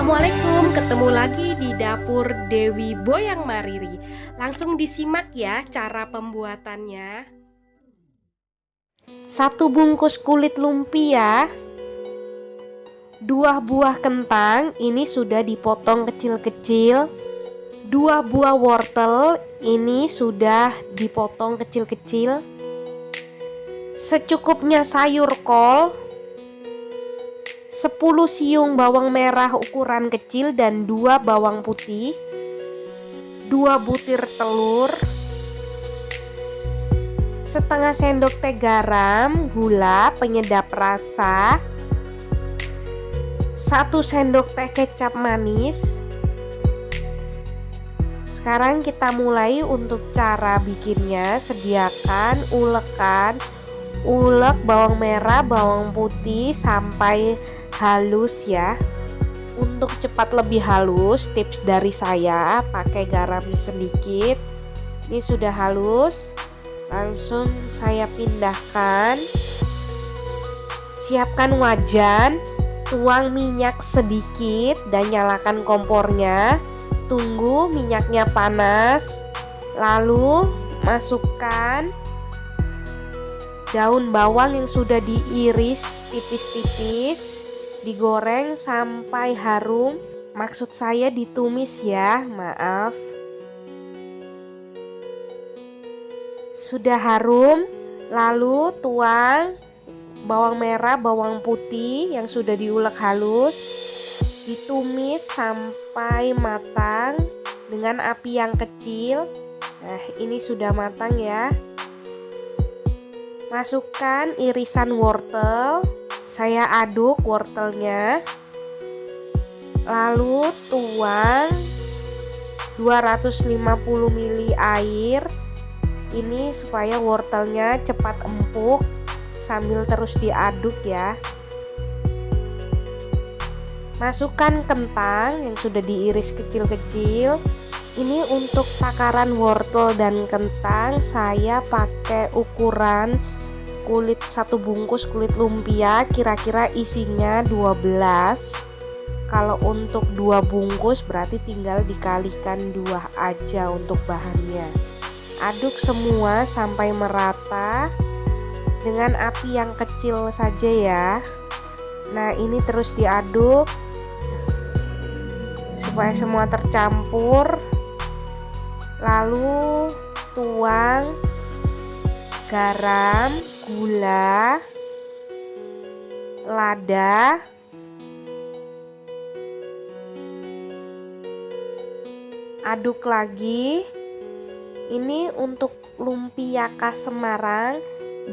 Assalamualaikum, ketemu lagi di dapur Dewi Boyang Mariri. Langsung disimak ya cara pembuatannya. 1 bungkus kulit lumpia, 2 buah kentang, ini sudah dipotong kecil-kecil. 2 buah wortel, ini sudah dipotong kecil-kecil. Secukupnya sayur kol, 10 siung bawang merah ukuran kecil dan 2 bawang putih, 2 butir telur, setengah sendok teh garam, gula penyedap rasa, 1 sendok teh kecap manis. Sekarang kita mulai untuk cara bikinnya. Sediakan ulek bawang merah, bawang putih sampai halus ya. Untuk cepat lebih halus, tips dari saya pakai garam sedikit. Ini sudah halus, langsung saya pindahkan. Siapkan wajan, tuang minyak sedikit dan nyalakan kompornya. Tunggu minyaknya panas, lalu masukkan daun bawang yang sudah diiris tipis-tipis, digoreng sampai harum. Maksud saya ditumis ya, maaf. Sudah harum, lalu tuang bawang merah, bawang putih yang sudah diulek halus, ditumis sampai matang dengan api yang kecil. Nah, ini sudah matang ya. Masukkan irisan wortel, saya aduk wortelnya. Lalu tuang 250 ml air. Ini supaya wortelnya cepat empuk sambil terus diaduk ya. Masukkan kentang yang sudah diiris kecil-kecil. Ini untuk takaran wortel dan kentang saya pakai ukuran kulit 1 bungkus kulit lumpia kira-kira isinya 12. Kalau untuk 2 bungkus berarti tinggal dikalikan 2 aja untuk bahannya. Aduk semua sampai merata dengan api yang kecil saja ya. Nah, ini terus diaduk supaya semua tercampur. Lalu tuang garam, gula, lada, aduk lagi. Ini untuk lumpia khas Semarang,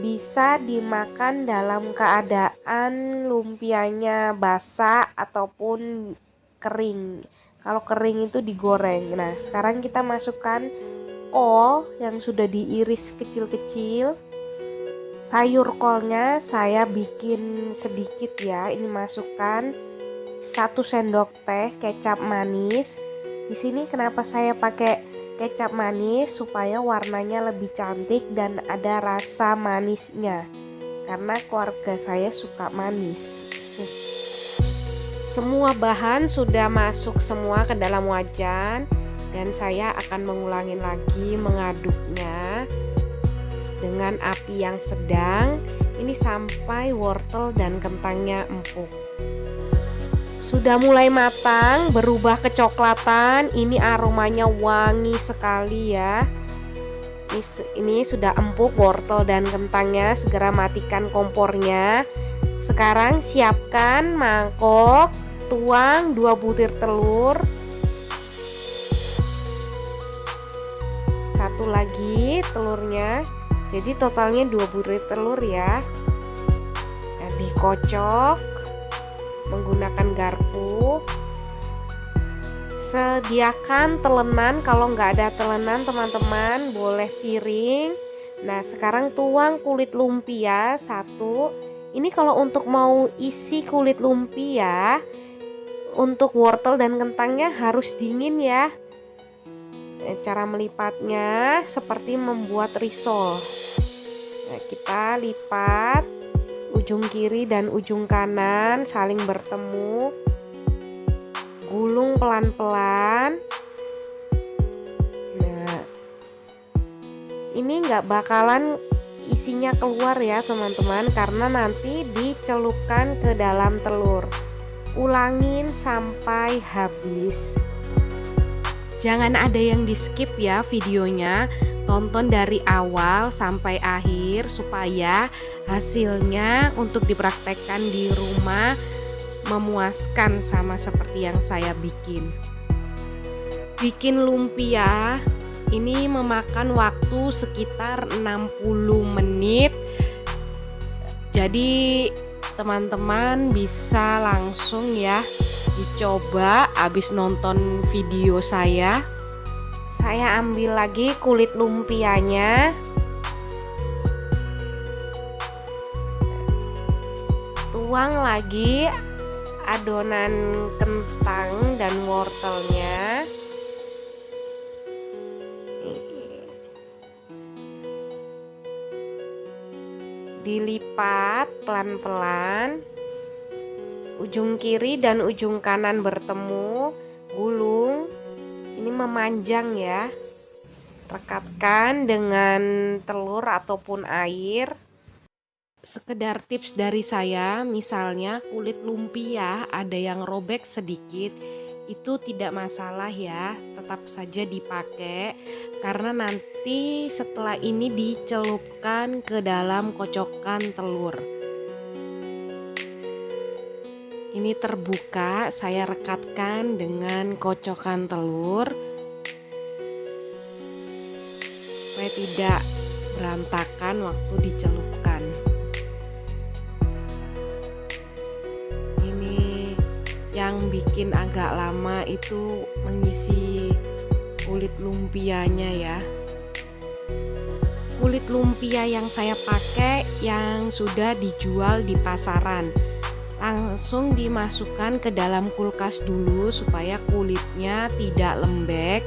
bisa dimakan dalam keadaan lumpianya basah ataupun kering. Kalau kering itu digoreng. Nah, sekarang kita masukkan kol yang sudah diiris kecil-kecil. Sayur kolnya saya bikin sedikit ya. Ini masukkan 1 sendok teh kecap manis. Di sini kenapa saya pakai kecap manis? Supaya warnanya lebih cantik dan ada rasa manisnya. Karena keluarga saya suka manis. Semua bahan sudah masuk semua ke dalam wajan dan saya akan mengulangin lagi mengaduknya dengan api yang sedang. Ini sampai wortel dan kentangnya empuk. Sudah mulai matang, berubah kecoklatan. Ini aromanya wangi sekali ya. Ini sudah empuk wortel dan kentangnya. Segera matikan kompornya. Sekarang siapkan mangkok, tuang 2 butir telur, 1 lagi telurnya. Jadi totalnya 2 butir telur ya. Nah, dikocok menggunakan garpu. Sediakan telenan, kalau nggak ada telenan teman-teman boleh piring. Nah, sekarang tuang kulit lumpia 1. Ini kalau untuk mau isi kulit lumpia, untuk wortel dan kentangnya harus dingin ya. Cara melipatnya seperti membuat risol. Nah, kita lipat ujung kiri dan ujung kanan saling bertemu. gulung pelan-pelan. Nah, ini nggak bakalan isinya keluar ya teman-teman, karena nanti dicelupkan ke dalam telur. Ulangin sampai habis. Jangan ada yang di skip ya videonya, tonton dari awal sampai akhir supaya hasilnya untuk dipraktekkan di rumah memuaskan sama seperti yang saya bikin. Bikin lumpia ini memakan waktu sekitar 60 menit. Jadi teman-teman bisa langsung ya dicoba habis nonton video saya. Saya ambil lagi kulit lumpianya. Tuang lagi adonan kentang dan wortelnya. Dilipat pelan-pelan, ujung kiri dan ujung kanan bertemu, gulung. Ini memanjang ya. Rekatkan dengan telur ataupun air. Sekedar tips dari saya, misalnya kulit lumpia ada yang robek sedikit, itu tidak masalah ya, tetap saja dipakai karena nanti setelah ini dicelupkan ke dalam kocokan telur. Ini terbuka, saya rekatkan dengan kocokan telur supaya tidak berantakan waktu dicelupkan. Ini yang bikin agak lama itu mengisi kulit lumpianya ya. Kulit lumpia yang saya pakai yang sudah dijual di pasaran. Langsung dimasukkan ke dalam kulkas dulu supaya kulitnya tidak lembek,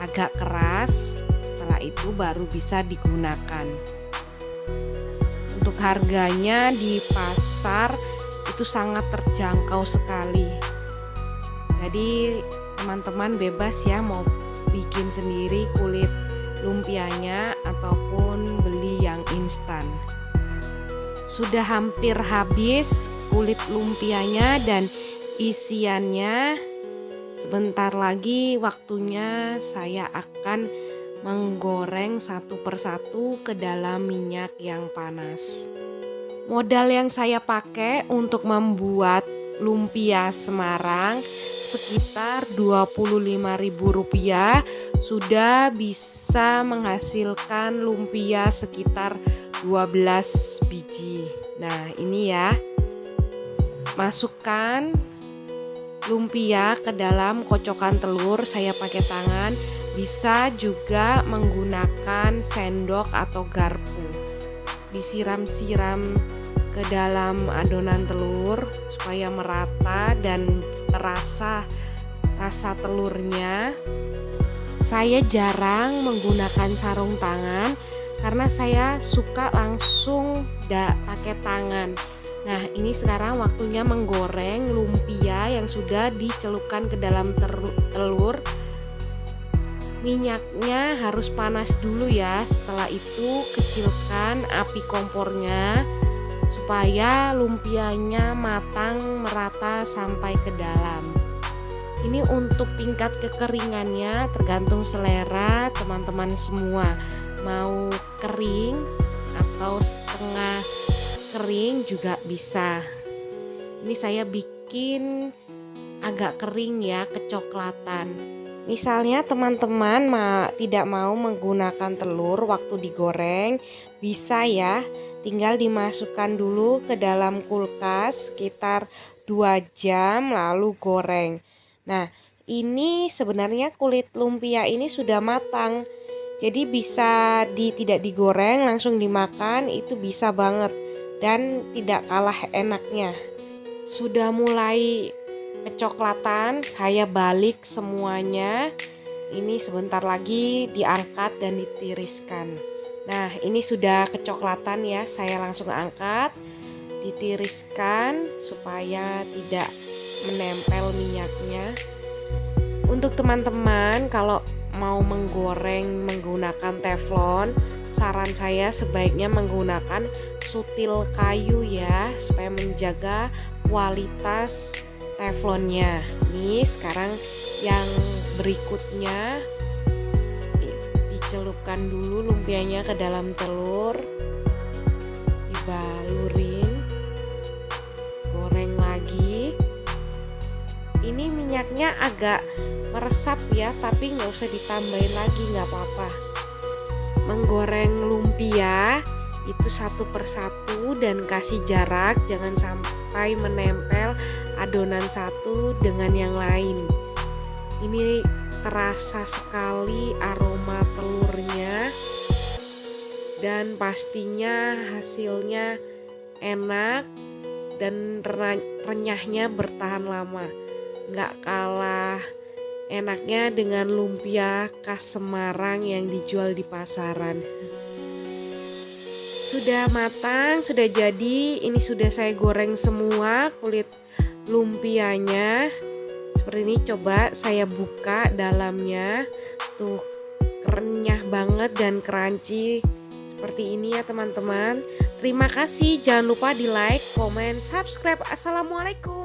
agak keras. Setelah itu baru bisa digunakan. Untuk harganya di pasar itu sangat terjangkau sekali. Jadi teman-teman bebas ya mau bikin sendiri kulit lumpianya ataupun beli yang instan. Sudah hampir habis kulit lumpianya dan isiannya. Sebentar lagi waktunya saya akan menggoreng satu persatu ke dalam minyak yang panas. Modal yang saya pakai untuk membuat lumpia Semarang sekitar Rp25.000, sudah bisa menghasilkan lumpia sekitar 12 biji. Nah ini ya, masukkan lumpia ke dalam kocokan telur, saya pakai tangan, bisa juga menggunakan sendok atau garpu. Disiram-siram ke dalam adonan telur supaya merata dan terasa rasa telurnya. Saya jarang menggunakan sarung tangan karena saya suka langsung pakai tangan. Nah ini sekarang waktunya menggoreng lumpia yang sudah dicelupkan ke dalam telur. Minyaknya harus panas dulu ya. Setelah itu kecilkan api kompornya supaya lumpianya matang merata sampai ke dalam. Ini untuk tingkat kekeringannya tergantung selera teman-teman semua. Mau kering atau setengah kering juga bisa. Ini saya bikin agak kering ya, kecoklatan. Misalnya teman-teman tidak mau menggunakan telur waktu digoreng, bisa ya, tinggal dimasukkan dulu ke dalam kulkas sekitar 2 jam lalu goreng. Nah ini sebenarnya kulit lumpia ini sudah matang, jadi bisa tidak digoreng langsung dimakan, itu bisa banget dan tidak kalah enaknya. Sudah mulai kecoklatan, saya balik semuanya. Ini sebentar lagi diangkat dan ditiriskan. Nah ini sudah kecoklatan ya, saya langsung angkat, ditiriskan supaya tidak menempel minyaknya. Untuk teman-teman kalau mau menggoreng menggunakan teflon, saran saya sebaiknya menggunakan sutil kayu ya, supaya menjaga kualitas teflonnya. Nih sekarang yang berikutnya, dicelupkan dulu lumpianya ke dalam telur, dibalurin, goreng lagi. Ini minyaknya agak meresap ya, tapi nggak usah ditambahin lagi, nggak apa-apa. Menggoreng lumpia itu satu persatu dan kasih jarak, jangan sampai menempel adonan satu dengan yang lain. Ini terasa sekali aroma telurnya dan pastinya hasilnya enak dan renyahnya bertahan lama. Nggak kalah enaknya dengan lumpia khas Semarang yang dijual di pasaran. Sudah matang, sudah jadi. Ini sudah saya goreng semua kulit lumpianya. Seperti ini, coba saya buka dalamnya. Tuh, renyah banget dan crunchy. Seperti ini ya teman-teman. Terima kasih, jangan lupa di like, komen, subscribe. Assalamualaikum.